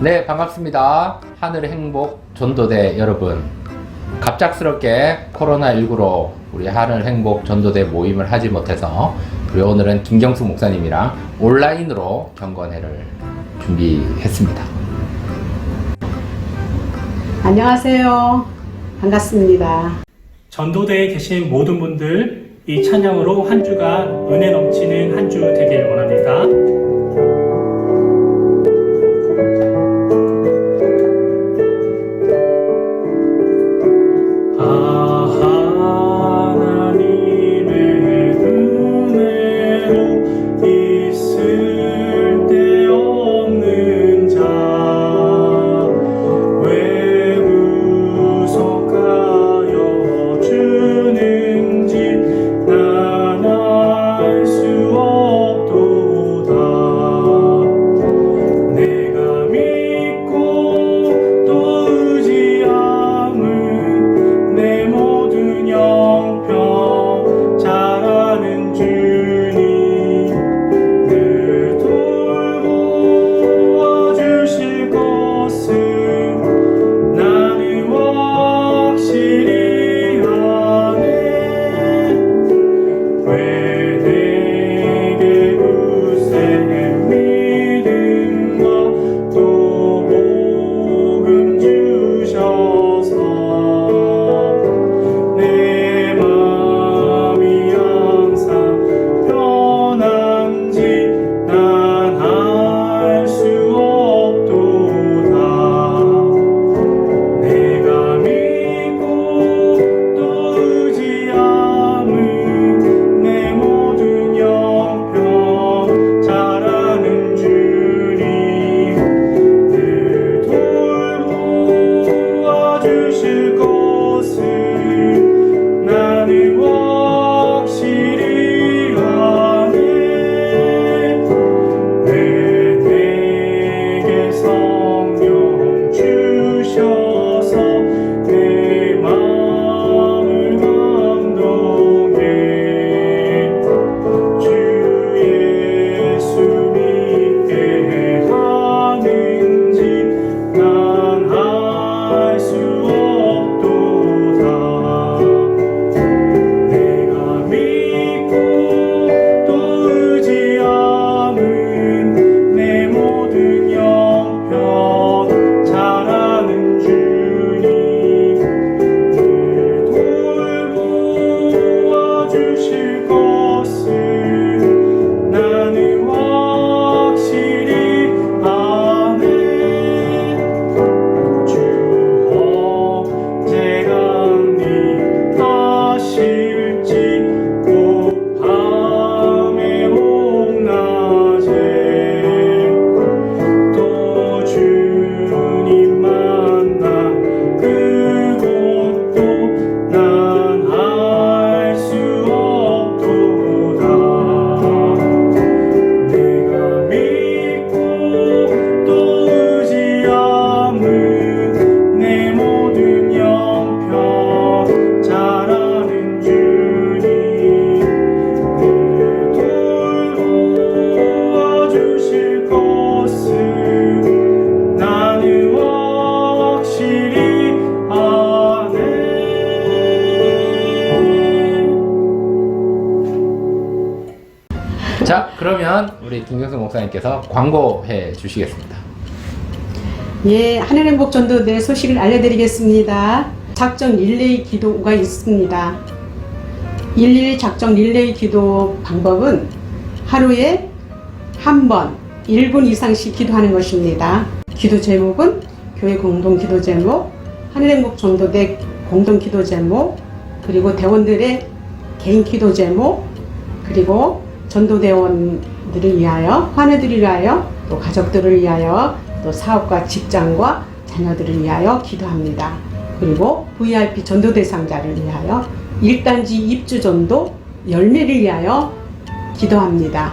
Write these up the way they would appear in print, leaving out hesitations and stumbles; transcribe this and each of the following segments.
네, 반갑습니다. 하늘의 행복 전도대 여러분. 갑작스럽게 코로나19로 우리 하늘 행복 전도대 모임을 하지 못해서 우리 오늘은 김경수 목사님이랑 온라인으로 경건회를 준비했습니다. 안녕하세요. 반갑습니다. 전도대에 계신 모든 분들, 이 찬양으로 한 주가 은혜 넘치는 한 주 되길 원합니다. 자, 그러면 우리 김경수 목사님께서 광고해 주시겠습니다. 예, 하늘행복 전도대 소식을 알려드리겠습니다. 작정 릴레이 기도가 있습니다. 111 작정 릴레이 기도 방법은 하루에 한 번 1분 이상씩 기도하는 것입니다. 기도 제목은 교회 공동 기도 제목, 하늘행복 전도대 공동 기도 제목, 그리고 대원들의 개인 기도 제목, 그리고 전도대원들을 위하여, 환우들을 위하여, 또 가족들을 위하여, 또 사업과 직장과 자녀들을 위하여 기도합니다. 그리고 VIP 전도 대상자를 위하여 1단지 입주 전도 열매를 위하여 기도합니다.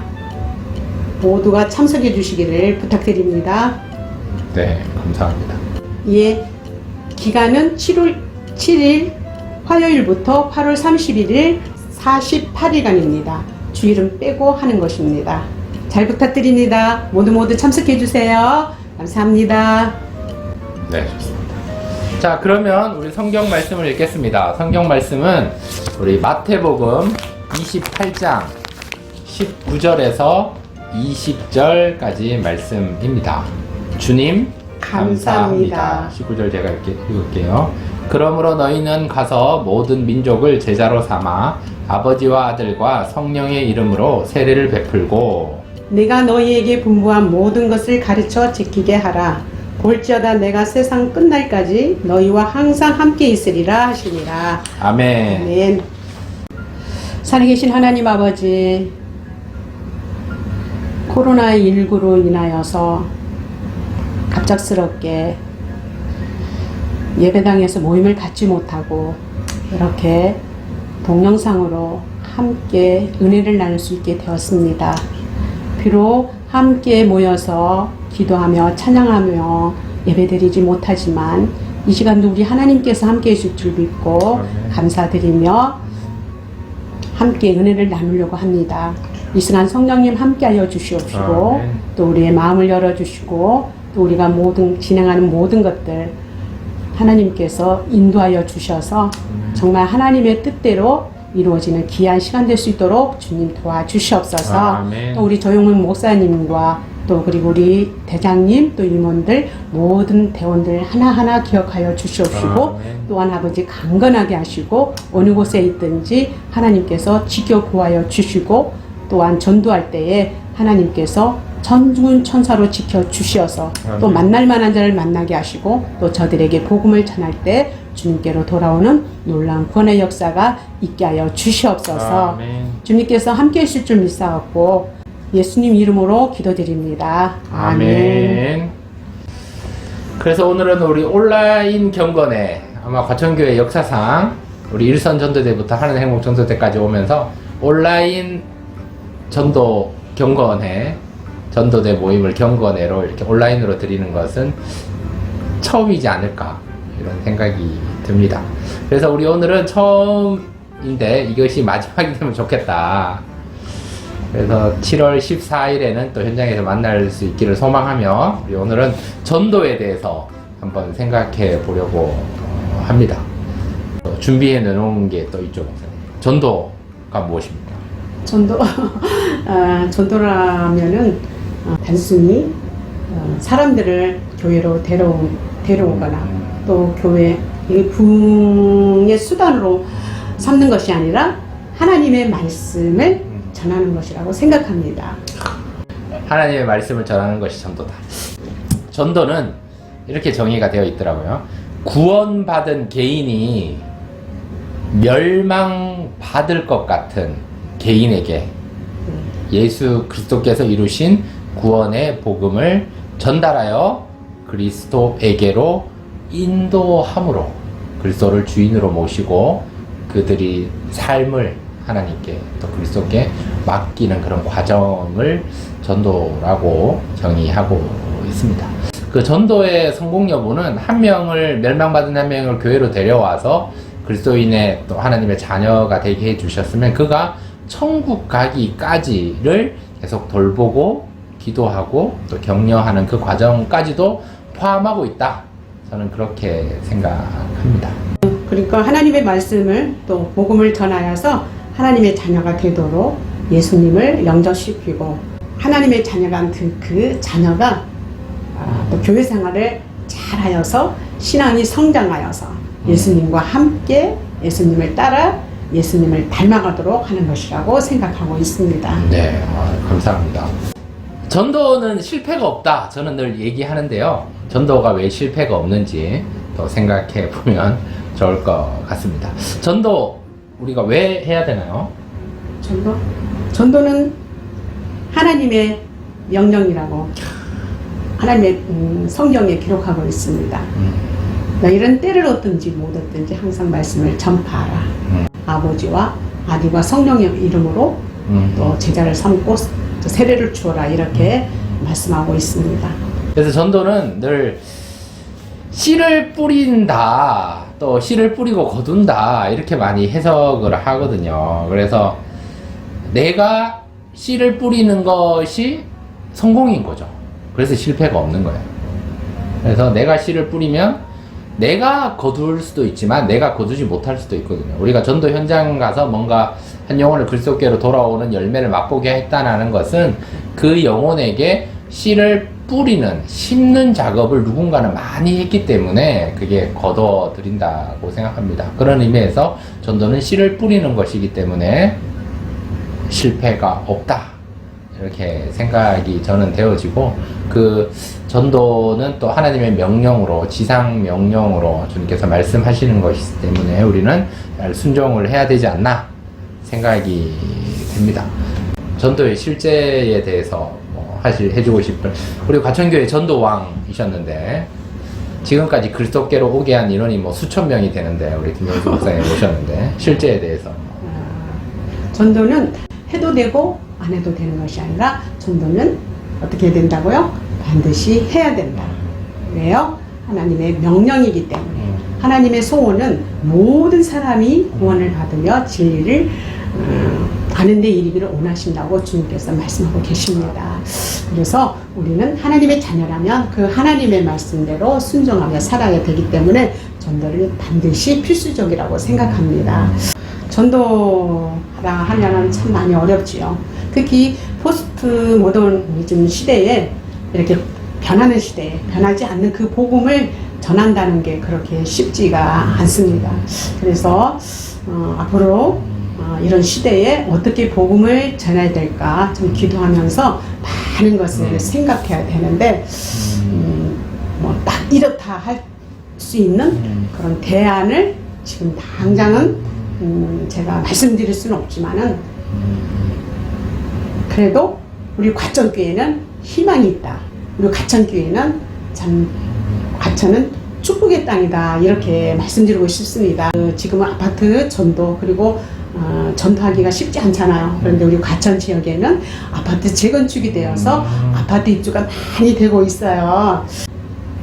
모두가 참석해 주시기를 부탁드립니다. 네, 감사합니다. 예, 기간은 7월 7일 화요일부터 8월 31일 48일간입니다. 주일은 빼고 하는 것입니다. 잘 부탁드립니다. 모두 참석해 주세요. 감사합니다. 네, 좋습니다. 자, 그러면 우리 성경 말씀을 읽겠습니다. 성경 말씀은 우리 마태복음 28장 19절에서 20절까지 말씀입니다. 주님, 감사합니다. 19절 제가 읽을게요. 그러므로 너희는 가서 모든 민족을 제자로 삼아 아버지와 아들과 성령의 이름으로 세례를 베풀고 내가 너희에게 분부한 모든 것을 가르쳐 지키게 하라. 볼지어다 내가 세상 끝날까지 너희와 항상 함께 있으리라 하시니라. 아멘. 아멘. 살아계신 하나님 아버지, 코로나19로 인하여서 갑작스럽게 예배당에서 모임을 갖지 못하고 이렇게 동영상으로 함께 은혜를 나눌 수 있게 되었습니다. 비록 함께 모여서 기도하며 찬양하며 예배드리지 못하지만 이 시간도 우리 하나님께서 함께 해주실 줄 믿고 감사드리며 함께 은혜를 나누려고 합니다. 이 시간 성령님 함께하여 주시옵시고 또 우리의 마음을 열어주시고 또 우리가 진행하는 모든 것들 하나님께서 인도하여 주셔서 정말 하나님의 뜻대로 이루어지는 귀한 시간 될 수 있도록 주님 도와주시옵소서. 아멘. 또 우리 조용문 목사님과 또 그리고 우리 대장님 또 임원들 모든 대원들 하나하나 기억하여 주시옵시고 아멘. 또한 아버지 강건하게 하시고 어느 곳에 있든지 하나님께서 지켜 구하여 주시고 또한 전도할 때에 하나님께서 전군 천사로 지켜 주시어서 또 만날 만한 자를 만나게 하시고 또 저들에게 복음을 전할 때 주님께로 돌아오는 놀라운 구원의 역사가 있게 하여 주시옵소서. 아멘. 주님께서 함께 하실 줄 믿사옵고 예수님 이름으로 기도드립니다. 아멘. 그래서 오늘은 우리 온라인 경건회 아마 과천교회 역사상 우리 일선 전도대부터 하는 행복 전도대까지 오면서 온라인 전도 경건회 전도대 모임을 경건회로 이렇게 온라인으로 드리는 것은 처음이지 않을까 이런 생각이 듭니다. 그래서 우리 오늘은 처음인데 이것이 마지막이 되면 좋겠다. 그래서 7월 14일에는 또 현장에서 만날 수 있기를 소망하며 우리 오늘은 전도에 대해서 한번 생각해 보려고 합니다. 준비해 놓은 게 또 있죠. 전도가 무엇입니까? 전도라면은 단순히 사람들을 교회로 데려오거나 또 교회 부흥의 수단으로 삼는 것이 아니라 하나님의 말씀을 전하는 것이라고 생각합니다. 하나님의 말씀을 전하는 것이 전도다. 전도는 이렇게 정의가 되어 있더라고요. 구원받은 개인이 멸망받을 것 같은 개인에게 예수 그리스도께서 이루신 구원의 복음을 전달하여 그리스도에게로 인도함으로 그리스도를 주인으로 모시고 그들이 삶을 하나님께 또 그리스도께 맡기는 그런 과정을 전도라고 정의하고 있습니다. 그 전도의 성공 여부는 한 명을 멸망받은 한 명을 교회로 데려와서 그리스도인의 또 하나님의 자녀가 되게 해주셨으면 그가 천국 가기까지를 계속 돌보고 기도하고 또 격려하는 그 과정까지도 포함하고 있다. 저는 그렇게 생각합니다. 그러니까 하나님의 말씀을 또 복음을 전하여서 하나님의 자녀가 되도록 예수님을 영접시키고 하나님의 자녀가 그 자녀가 또 교회 생활을 잘하여서 신앙이 성장하여서 예수님과 함께 예수님을 따라 예수님을 닮아가도록 하는 것이라고 생각하고 있습니다. 네, 감사합니다. 전도는 실패가 없다. 저는 늘 얘기하는데요. 전도가 왜 실패가 없는지 또 생각해 보면 좋을 것 같습니다. 전도 우리가 왜 해야 되나요? 전도는 하나님의 명령이라고 하나님의 성경에 기록하고 있습니다. 너희는 때를 얻든지 못 얻든지 항상 말씀을 전파하라. 아버지와 아들과 성령의 이름으로 또 제자를 삼고 세례를 주어라 이렇게 말씀하고 있습니다. 그래서 전도는 늘 씨를 뿌린다, 또 씨를 뿌리고 거둔다 이렇게 많이 해석을 하거든요. 그래서 내가 씨를 뿌리는 것이 성공인 거죠. 그래서 실패가 없는 거예요. 그래서 내가 씨를 뿌리면 내가 거둘 수도 있지만 내가 거두지 못할 수도 있거든요. 우리가 전도 현장 가서 뭔가 한 영혼을 그리스도께로 돌아오는 열매를 맛보게 했다는 것은 그 영혼에게 씨를 뿌리는, 심는 작업을 누군가는 많이 했기 때문에 그게 거둬들인다고 생각합니다. 그런 의미에서 전도는 씨를 뿌리는 것이기 때문에 실패가 없다, 이렇게 생각이 저는 되어지고, 그 전도는 또 하나님의 명령으로, 지상 명령으로 주님께서 말씀하시는 것이기 때문에 우리는 잘 순종을 해야 되지 않나 생각이 됩니다. 전도의 실제에 대해서 해주고 싶은, 우리 과천교회 전도왕이셨는데 지금까지 그리스도께로 오게 한 인원이 뭐 수천 명이 되는데 우리 김영수 목사님 오셨는데 실제에 대해서. 전도는 해도 되고 안 해도 되는 것이 아니라 전도는 어떻게 해야 된다고요? 반드시 해야 된다. 왜요? 하나님의 명령이기 때문에. 하나님의 소원은 모든 사람이 구원을 받으며 진리를 아는 데 이르기를 원하신다고 주님께서 말씀하고 계십니다. 그래서 우리는 하나님의 자녀라면 그 하나님의 말씀대로 순종하며 살아야 되기 때문에 전도를 반드시 필수적이라고 생각합니다. 전도라 하면은 참 많이 어렵지요. 특히 포스트 모더니즘 시대에 이렇게 변하는 시대에 변하지 않는 그 복음을 전한다는 게 그렇게 쉽지가 않습니다. 그래서 앞으로 이런 시대에 어떻게 복음을 전해야 될까 좀 기도하면서 많은 것을 생각해야 되는데 뭐 딱 이렇다 할 수 있는 그런 대안을 지금 당장은 제가 말씀드릴 수는 없지만은 그래도 우리 과천교회는 희망이 있다. 우리 과천교회는 참 과천은 축복의 땅이다, 이렇게 말씀드리고 싶습니다. 지금은 아파트 전도 그리고 전도하기가 쉽지 않잖아요. 그런데 우리 과천 지역에는 아파트 재건축이 되어서 아파트 입주가 많이 되고 있어요.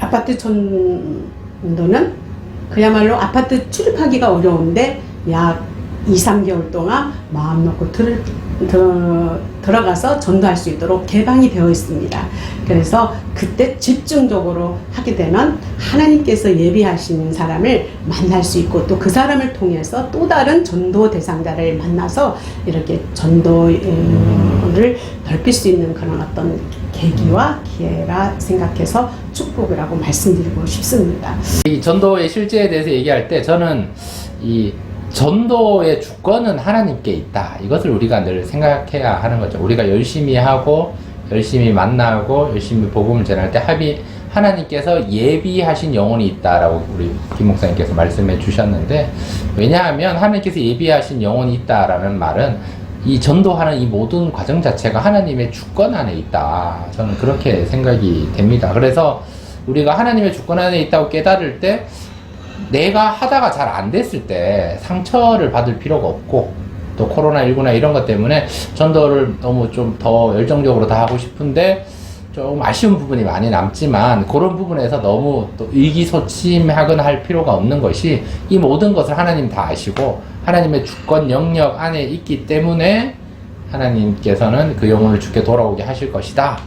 아파트 전도는 그야말로 아파트 출입하기가 어려운데 약 2, 3개월 동안 마음 놓고 들어가서 전도할 수 있도록 개방이 되어 있습니다. 그래서 그때 집중적으로 하게 되면 하나님께서 예비하시는 사람을 만날 수 있고 또 그 사람을 통해서 또 다른 전도 대상자를 만나서 이렇게 전도를 넓힐 수 있는 그런 어떤 계기와 기회라 생각해서 축복을 하고 말씀드리고 싶습니다. 이 전도의 실제에 대해서 얘기할 때 저는 이 전도의 주권은 하나님께 있다, 이것을 우리가 늘 생각해야 하는 거죠. 우리가 열심히 하고 열심히 만나고 열심히 복음을 전할 때 하나님께서 예비하신 영혼이 있다라고 우리 김 목사님께서 말씀해 주셨는데, 왜냐하면 하나님께서 예비하신 영혼이 있다라는 말은 이 전도하는 이 모든 과정 자체가 하나님의 주권 안에 있다, 저는 그렇게 생각이 됩니다. 그래서 우리가 하나님의 주권 안에 있다고 깨달을 때 내가 하다가 잘 안 됐을 때 상처를 받을 필요가 없고, 또 코로나19나 이런 것 때문에 전도를 너무 좀 더 열정적으로 다 하고 싶은데 좀 아쉬운 부분이 많이 남지만, 그런 부분에서 너무 또 의기소침하거나 할 필요가 없는 것이, 이 모든 것을 하나님 다 아시고 하나님의 주권 영역 안에 있기 때문에 하나님께서는 그 영혼을 주께 돌아오게 하실 것이다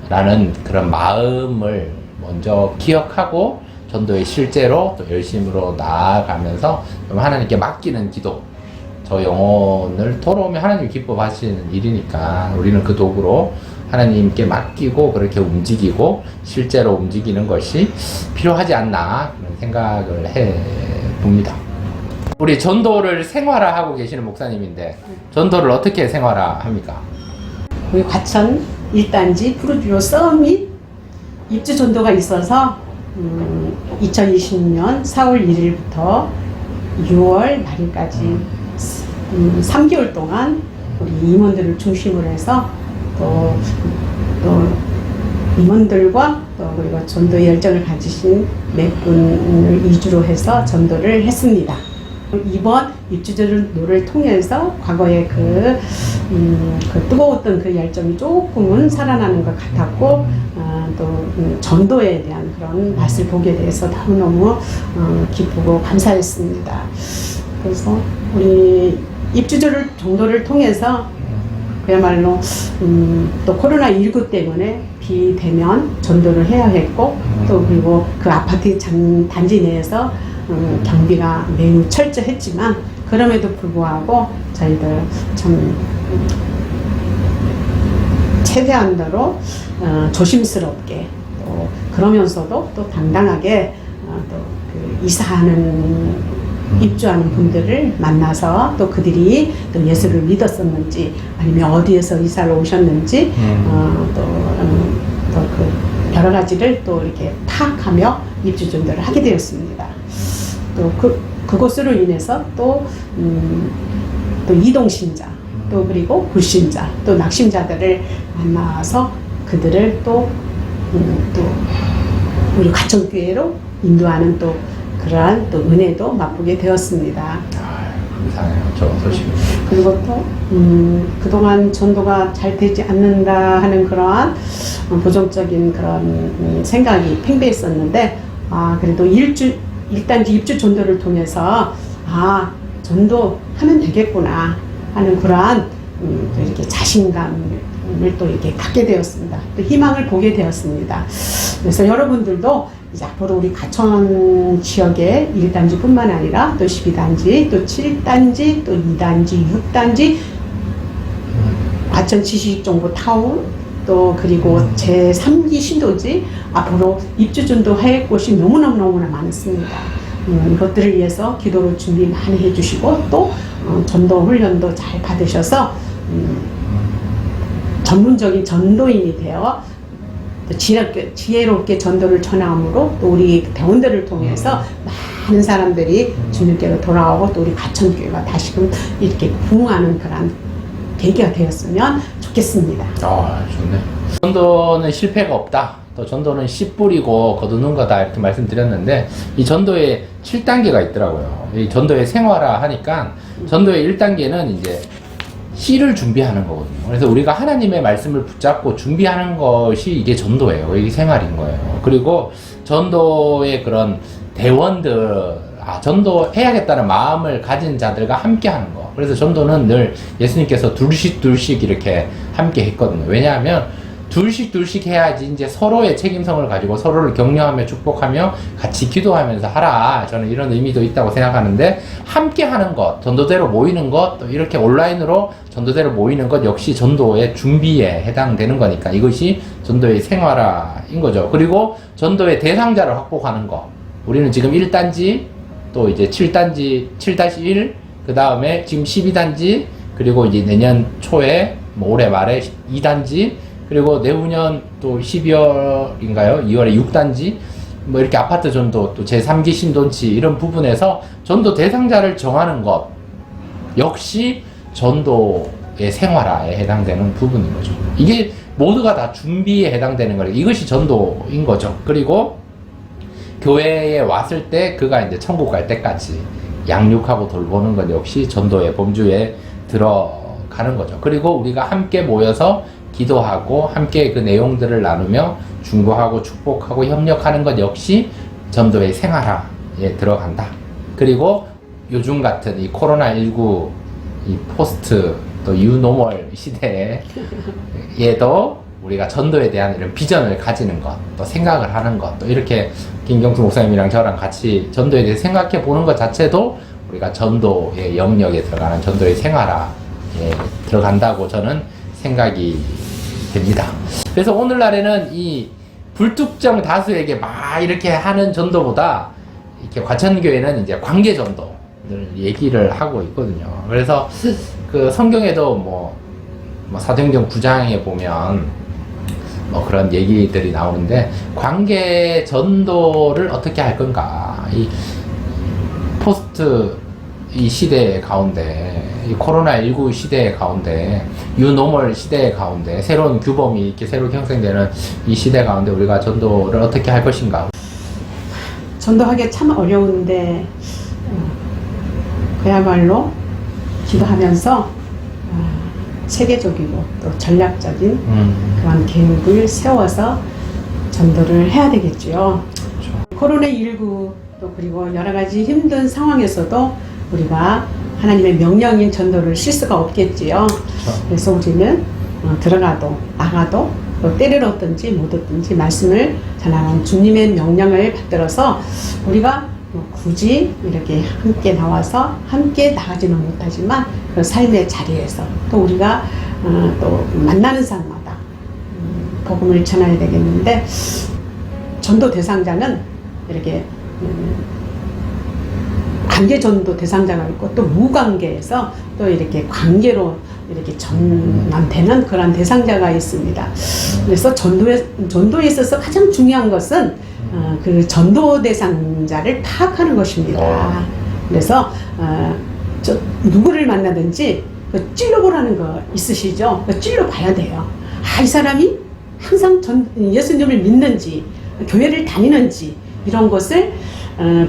라는 그런 마음을 먼저 기억하고 전도의 실제로 또 열심으로 나아가면서 하나님께 맡기는 기도, 저 영혼을 돌아오면 하나님이 기뻐하시는 일이니까 우리는 그 도구로 하나님께 맡기고 그렇게 움직이고 실제로 움직이는 것이 필요하지 않나 그런 생각을 해봅니다. 우리 전도를 생활화하고 계시는 목사님인데 전도를 어떻게 생활화합니까? 우리 과천 1단지 푸르비오 서밋 입주 전도가 있어서 2020년 4월 1일부터 6월 말일까지 3개월 동안 우리 임원들을 중심으로 해서 또 임원들과 또 그리고 전도의 열정을 가지신 몇 분을 위주로 해서 전도를 했습니다. 이번 입주전도를 통해서 과거에 그 뜨거웠던 그 열정이 조금은 살아나는 것 같았고, 또 전도에 대한 그런 맛을 보게 돼서 너무너무 기쁘고 감사했습니다. 그래서 우리 입주전도를 통해서 그야말로 또 코로나19 때문에 비대면 전도를 해야 했고 또 그리고 그 아파트 단지 내에서 경비가 매우 철저했지만 그럼에도 불구하고 저희들 참 최대한도로 조심스럽게 또 그러면서도 또 당당하게 또그 이사하는 입주하는 분들을 만나서 또 그들이 또 예수를 믿었었는지 아니면 어디에서 이사를 오셨는지 또 그 여러 가지를 또 이렇게 파악하며 입주 전도를 하게 되었습니다. 또 그것으로 인해서 또 이동신자 또 그리고 불신자 또 낙심자들을 만나서 그들을 또 우리 가천교회로 인도하는 또 그러한 또 은혜도 맛보게 되었습니다. 감사해요. 저 소식. 그리고 또 그동안 전도가 잘 되지 않는다 하는 그러한 부정적인 그런 생각이 팽배했었는데 그래도 1단지 입주 전도를 통해서 전도하면 되겠구나 하는 그러한 이렇게 자신감을 또 이렇게 갖게 되었습니다. 또 희망을 보게 되었습니다. 그래서 여러분들도 이제 앞으로 우리 가천 지역의 1단지뿐만 아니라 또 12단지, 또 7단지, 또 2단지, 6단지, 과천 지식정보타운, 또 그리고 제3기 신도지 앞으로 입주전도 할 곳이 너무나 많습니다. 이것들을 위해서 기도로 준비 많이 해주시고 또 전도 훈련도 잘 받으셔서 전문적인 전도인이 되어 또 지혜롭게 전도를 전함으로 또 우리 대원들을 통해서 많은 사람들이 주님께로 돌아오고 또 우리 가천교회가 다시금 이렇게 부흥하는 그런 계기가 되었으면 좋겠습니다. 좋네. 전도는 실패가 없다. 또 전도는 씨 뿌리고 거두는 거다 이렇게 말씀드렸는데 이 전도에 7단계가 있더라고요. 이 전도의 생활화 하니까 전도의 1단계는 이제 씨를 준비하는 거거든요. 그래서 우리가 하나님의 말씀을 붙잡고 준비하는 것이 이게 전도예요. 이게 생활인 거예요. 그리고 전도의 그런 대원들, 전도해야겠다는 마음을 가진 자들과 함께 하는 거. 그래서 전도는 늘 예수님께서 둘씩 이렇게 함께 했거든요. 왜냐하면 둘씩 해야지 이제 서로의 책임성을 가지고 서로를 격려하며 축복하며 같이 기도하면서 하라. 저는 이런 의미도 있다고 생각하는데 함께 하는 것, 전도대로 모이는 것, 또 이렇게 온라인으로 전도대로 모이는 것 역시 전도의 준비에 해당되는 거니까 이것이 전도의 생활화인 거죠. 그리고 전도의 대상자를 확보하는 것. 우리는 지금 1단지, 또 이제 7단지, 7-1, 그 다음에 지금 12단지, 그리고 이제 내년 초에, 올해 말에 2단지, 그리고 내후년 또 12월인가요? 2월에 6단지, 이렇게 아파트 전도, 또 제3기 신도치, 이런 부분에서 전도 대상자를 정하는 것, 역시 전도의 생활화에 해당되는 부분인 거죠. 이게 모두가 다 준비에 해당되는 거예요. 이것이 전도인 거죠. 그리고 교회에 왔을 때 그가 이제 천국 갈 때까지 양육하고 돌보는 것 역시 전도의 범주에 들어가는 거죠. 그리고 우리가 함께 모여서 기도하고 함께 그 내용들을 나누며 중보하고 축복하고 협력하는 것 역시 전도의 생활화에 들어간다. 그리고 요즘 같은 이 코로나19 이 포스트 또 유노멀 시대에도 우리가 전도에 대한 이런 비전을 가지는 것, 또 생각을 하는 것, 또 이렇게 김경수 목사님이랑 저랑 같이 전도에 대해 생각해 보는 것 자체도 우리가 전도의 영역에 들어가는 전도의 생활화에 들어간다고 저는 생각이 됩니다. 그래서 오늘날에는 이 불특정 다수에게 막 이렇게 하는 전도보다 이렇게 과천교회는 이제 관계 전도를 얘기를 하고 있거든요. 그래서 그 성경에도 뭐 사도행전 9장에 보면 그런 얘기들이 나오는데 관계 전도를 어떻게 할 건가? 이 포스트 이 시대 가운데, 이 코로나19 시대 가운데, 유노멀 시대 가운데, 새로운 규범이 이렇게 새로 형성되는 이 시대 가운데 우리가 전도를 어떻게 할 것인가? 전도하기 참 어려운데 그야말로 기도하면서 체계적이고 또 전략적인 그런 계획을 세워서 전도를 해야 되겠죠. 그렇죠. 코로나19 또 그리고 여러 가지 힘든 상황에서도 우리가 하나님의 명령인 전도를 쉴 수가 없겠지요. 그래서 우리는 들어가도 나가도 또 때를 얻든지 못 얻든지 말씀을 전하는 주님의 명령을 받들어서 우리가 굳이 이렇게 함께 나와서 함께 나가지는 못하지만 그 삶의 자리에서 또 우리가 또 만나는 사람마다 복음을 전해야 되겠는데, 전도 대상자는 이렇게 관계 전도 대상자가 있고 또 무관계에서 또 이렇게 관계로 이렇게 전환되는 그런 대상자가 있습니다. 그래서 전도에 있어서 가장 중요한 것은 그 전도 대상자를 파악하는 것입니다. 그래서 누구를 만나든지 그 찔러보라는 거 있으시죠? 그 찔러봐야 돼요. 이 사람이 항상 예수님을 믿는지 교회를 다니는지 이런 것을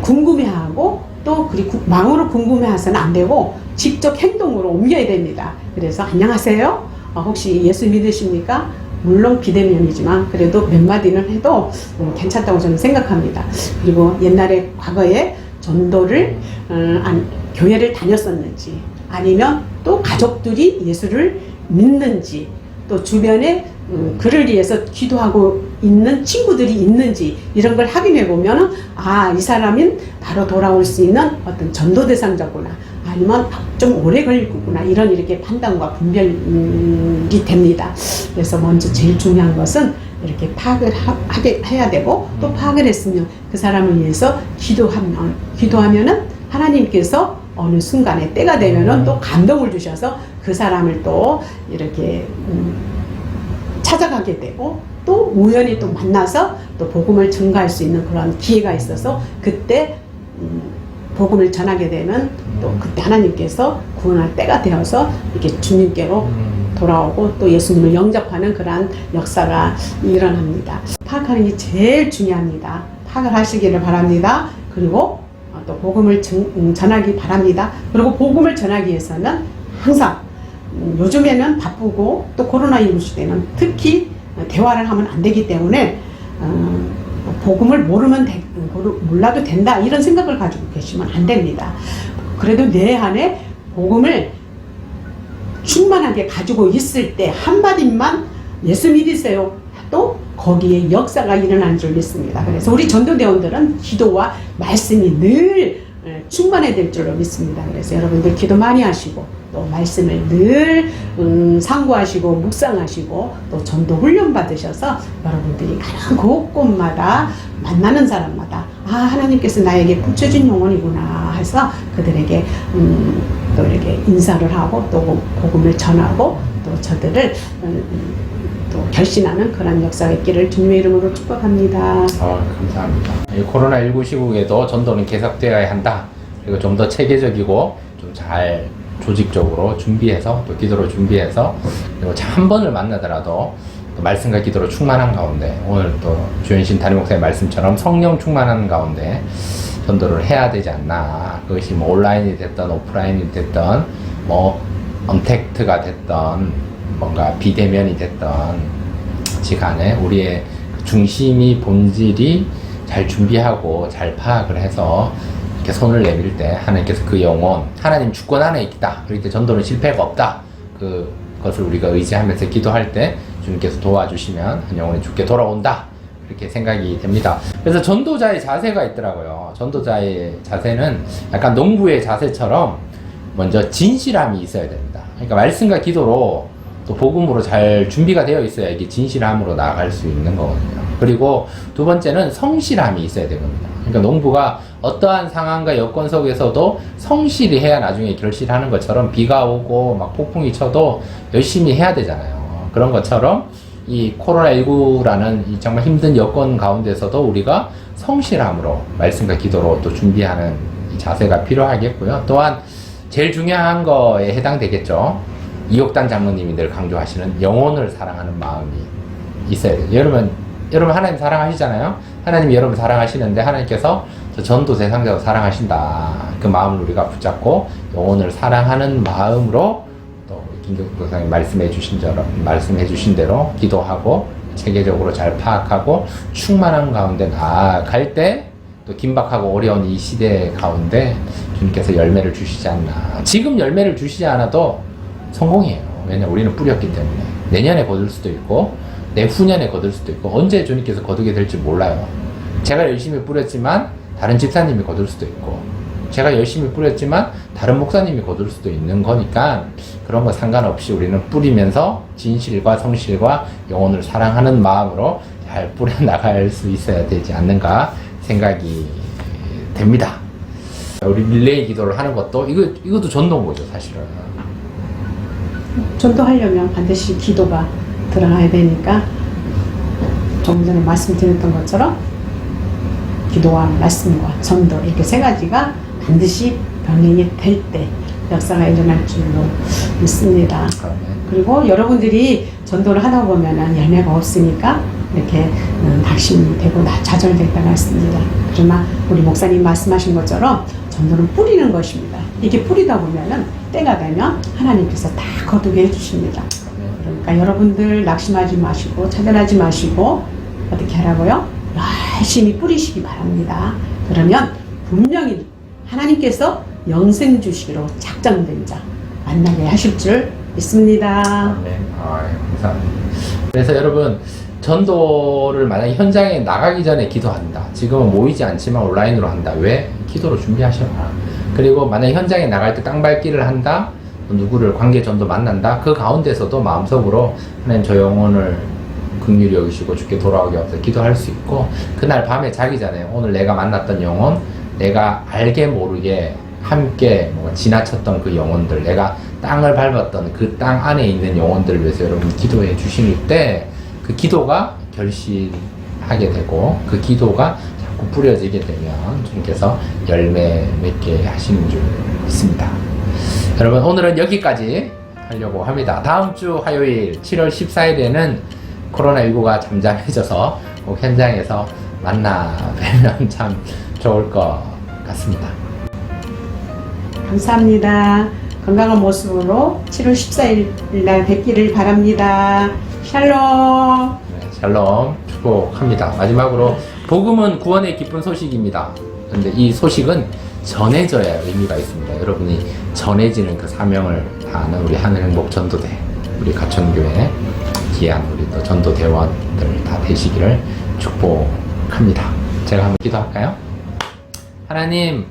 궁금해하고 또 그리고 마음으로 궁금해해서는 안 되고 직접 행동으로 옮겨야 됩니다. 그래서 안녕하세요. 혹시 예수 믿으십니까? 물론 비대면이지만 그래도 몇 마디는 해도 괜찮다고 저는 생각합니다. 그리고 옛날에 과거에 전도를 교회를 다녔었는지 아니면 또 가족들이 예수를 믿는지 또 주변에 그를 위해서 기도하고 있는 친구들이 있는지 이런 걸 확인해 보면 이 사람은 바로 돌아올 수 있는 어떤 전도 대상자구나 아니면 좀 오래 걸리구나 이런 이렇게 판단과 분별이 됩니다. 그래서 먼저 제일 중요한 것은 이렇게 파악을 해야 되고 또 파악을 했으면 그 사람을 위해서 기도하면은 하나님께서 어느 순간에 때가 되면은 또 감동을 주셔서 그 사람을 또 이렇게 찾아가게 되고 또 우연히 또 만나서 또 복음을 증거할 수 있는 그런 기회가 있어서 그때 복음을 전하게 되면 또 그때 하나님께서 구원할 때가 되어서 이렇게 주님께로 돌아오고 또 예수님을 영접하는 그러한 역사가 일어납니다. 파악하는 게 제일 중요합니다. 파악을 하시기를 바랍니다. 그리고 또 복음을 전하기 바랍니다. 그리고 복음을 전하기 위해서는 항상 요즘에는 바쁘고 또 코로나19 시대는 특히 대화를 하면 안 되기 때문에 복음을 몰라도 된다 이런 생각을 가지고 계시면 안 됩니다. 그래도 내 안에 복음을 충만하게 가지고 있을 때 한마디만 예수 믿으세요 또 거기에 역사가 일어나는 줄 믿습니다. 그래서 우리 전도대원들은 기도와 말씀이 늘 충만해야 될 줄로 믿습니다. 그래서 여러분들 기도 많이 하시고 또 말씀을 늘 상고하시고 묵상하시고 또 전도 훈련 받으셔서 여러분들이 가는 곳곳마다 만나는 사람마다 하나님께서 나에게 붙여준 영혼이구나 해서 그들에게 또 이렇게 인사를 하고 또 복음을 전하고 또 저들을 또 결신하는 그런 역사가 있기를 주님의 이름으로 축복합니다. 감사합니다. 이 코로나19 시국에도 전도는 계속되어야 한다. 그리고 좀 더 체계적이고 좀 잘 조직적으로 준비해서 또 기도로 준비해서 그리고 한 번을 만나더라도 또 말씀과 기도로 충만한 가운데 오늘 또 주현신 담임 목사의 말씀처럼 성령 충만한 가운데 전도를 해야 되지 않나. 그것이 뭐 온라인이 됐던 오프라인이 됐던 뭐 언택트가 됐던 뭔가 비대면이 됐던 시간에 우리의 중심이 본질이 잘 준비하고 잘 파악을 해서 이렇게 손을 내밀 때 하나님께서 그 영혼 하나님 주권 안에 있다. 그럴 때 전도는 실패가 없다. 그것을 우리가 의지하면서 기도할 때 주님께서 도와주시면 한 영혼이 주께 돌아온다. 이렇게 생각이 됩니다. 그래서 전도자의 자세가 있더라고요. 전도자의 자세는 약간 농부의 자세처럼 먼저 진실함이 있어야 됩니다. 그러니까 말씀과 기도로 또 복음으로 잘 준비가 되어 있어야 이게 진실함으로 나아갈 수 있는 거거든요. 그리고 두 번째는 성실함이 있어야 되거든요. 그러니까 농부가 어떠한 상황과 여건 속에서도 성실히 해야 나중에 결실하는 것처럼 비가 오고 막 폭풍이 쳐도 열심히 해야 되잖아요. 그런 것처럼 이 코로나19라는 이 정말 힘든 여건 가운데서도 우리가 성실함으로 말씀과 기도로 또 준비하는 이 자세가 필요하겠고요. 또한 제일 중요한 거에 해당되겠죠. 이옥단 장로님이 늘 강조하시는 영혼을 사랑하는 마음이 있어야 돼요. 여러분 하나님 사랑하시잖아요. 하나님이 여러분 사랑하시는데 하나님께서 저 전도 대상자로 사랑하신다. 그 마음을 우리가 붙잡고 영혼을 사랑하는 마음으로 또 김경수 목사님 말씀해 주신 대로 기도하고 체계적으로 잘 파악하고 충만한 가운데 나아갈 때 또 긴박하고 어려운 이 시대 가운데 주님께서 열매를 주시지 않나. 지금 열매를 주시지 않아도 성공이에요. 왜냐면 우리는 뿌렸기 때문에. 내년에 거둘 수도 있고 내후년에 거둘 수도 있고 언제 주님께서 거두게 될지 몰라요. 제가 열심히 뿌렸지만 다른 집사님이 거둘 수도 있고 제가 열심히 뿌렸지만 다른 목사님이 거둘 수도 있는 거니까 그런 거 상관없이 우리는 뿌리면서 진실과 성실과 영혼을 사랑하는 마음으로 잘 뿌려나갈 수 있어야 되지 않는가 생각이 됩니다. 우리 릴레이 기도를 하는 것도 이것도 전도인 거죠, 사실은. 전도하려면 반드시 기도가 들어가야 되니까 조금 전에 말씀드렸던 것처럼 기도와 말씀과 전도 이렇게 세 가지가 반드시 병행이 될 때 역사가 일어날 줄로 믿습니다. 그리고 여러분들이 전도를 하다 보면은 열매가 없으니까 이렇게 낙심이 되고 좌절될 때가 있습니다. 그러나 우리 목사님 말씀하신 것처럼 전도는 뿌리는 것입니다. 이게 뿌리다 보면은 때가 되면 하나님께서 다 거두게 해주십니다. 그러니까 여러분들 낙심하지 마시고 차별하지 마시고 어떻게 하라고요? 열심히 뿌리시기 바랍니다. 그러면 분명히 하나님께서 영생 주시기로 작정된 자 만나게 하실 줄 믿습니다. 네. 감사합니다. 그래서 여러분 전도를 만약에 현장에 나가기 전에 기도한다. 지금은 모이지 않지만 온라인으로 한다. 왜? 기도로 준비하셔라. 그리고 만약에 현장에 나갈 때 땅밟기를 한다. 누구를 관계 전도 만난다. 그 가운데서도 마음속으로 하나님 저 영혼을 긍휼히 여기시고 주께 돌아오게 하옵소서 기도할 수 있고 그날 밤에 자기 전에 오늘 내가 만났던 영혼 내가 알게 모르게 함께 뭔가 지나쳤던 그 영혼들 내가 땅을 밟았던 그 땅 안에 있는 영혼들을 위해서 여러분 기도해 주실 때 그 기도가 결실하게 되고 그 기도가 자꾸 뿌려지게 되면 주님께서 열매 맺게 하시는 줄 믿습니다. 여러분 오늘은 여기까지 하려고 합니다. 다음 주 화요일 7월 14일에는 코로나19가 잠잠해져서 꼭 현장에서 만나 뵈면 참 좋을 것 같습니다. 감사합니다. 건강한 모습으로 7월 14일 날 뵙기를 바랍니다. 샬롬. 네, 샬롬 축복합니다. 마지막으로 복음은 구원의 기쁜 소식입니다. 그런데 이 소식은 전해져야 의미가 있습니다. 여러분이 전해지는 그 사명을 다하는 우리 하늘행복 전도대 우리 가천교회 귀한 우리 또 전도대원들 다 되시기를 축복합니다. 제가 한번 기도할까요? 하나님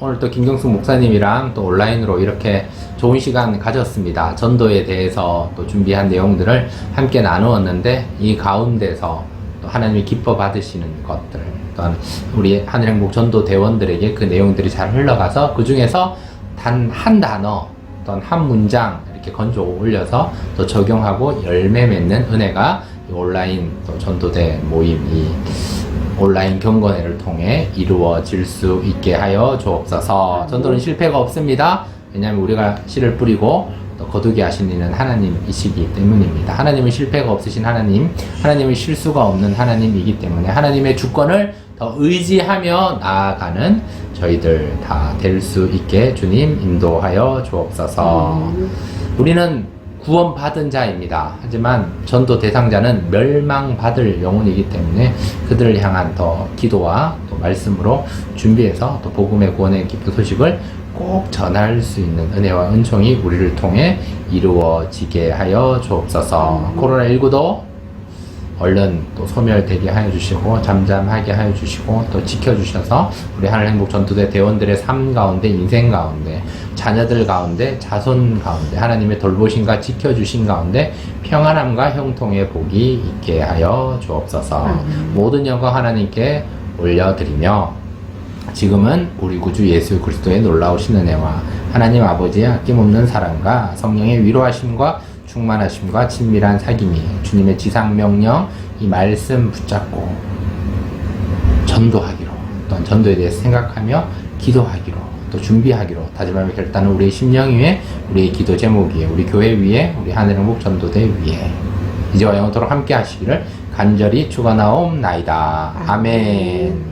오늘 또 김경숙 목사님이랑 또 온라인으로 이렇게 좋은 시간 가졌습니다. 전도에 대해서 또 준비한 내용들을 함께 나누었는데 이 가운데서 또 하나님이 기뻐 받으시는 것들 또한 우리 하늘행복 전도대원들에게 그 내용들이 잘 흘러가서 그 중에서 단 한 단어 또한 한 문장 이렇게 건져 올려서 또 적용하고 열매 맺는 은혜가 이 온라인 또 전도대 모임 이 온라인 경건회를 통해 이루어질 수 있게 하여 주옵소서. 전도는 실패가 없습니다. 왜냐하면 우리가 씨를 뿌리고 또 거두게 하시는 하나님이시기 때문입니다. 하나님은 실패가 없으신 하나님, 하나님은 실수가 없는 하나님이기 때문에 하나님의 주권을 더 의지하며 나아가는 저희들 다 될 수 있게 주님 인도하여 주옵소서. 우리는 구원받은 자입니다. 하지만 전도 대상자는 멸망받을 영혼이기 때문에 그들을 향한 더 기도와 또 말씀으로 준비해서 또 복음의 구원의 기쁜 소식을 꼭 전할 수 있는 은혜와 은총이 우리를 통해 이루어지게 하여 주옵소서. 코로나19도 얼른 또 소멸되게 하여 주시고 잠잠하게 하여 주시고 또 지켜주셔서 우리 하늘행복 전도대 대원들의 삶 가운데 인생 가운데 자녀들 가운데 자손 가운데 하나님의 돌보심과 지켜주신 가운데 평안함과 형통의 복이 있게 하여 주옵소서. 모든 영광 하나님께 올려드리며 지금은 우리 구주 예수 그리스도의 놀라우신 은혜와 하나님 아버지의 아낌없는 사랑과 성령의 위로하심과 충만하심과 친밀한 사귐이 주님의 지상명령 이 말씀 붙잡고 전도하기로 또한 전도에 대해서 생각하며 기도하기로 또 준비하기로 다짐하며 결단은 우리의 심령 위에 우리의 기도 제목 위에 우리 교회 위에 우리 하늘행복 전도대 위에 이제와 영원토록 함께 하시기를 간절히 축원하옵나이다. 아멘.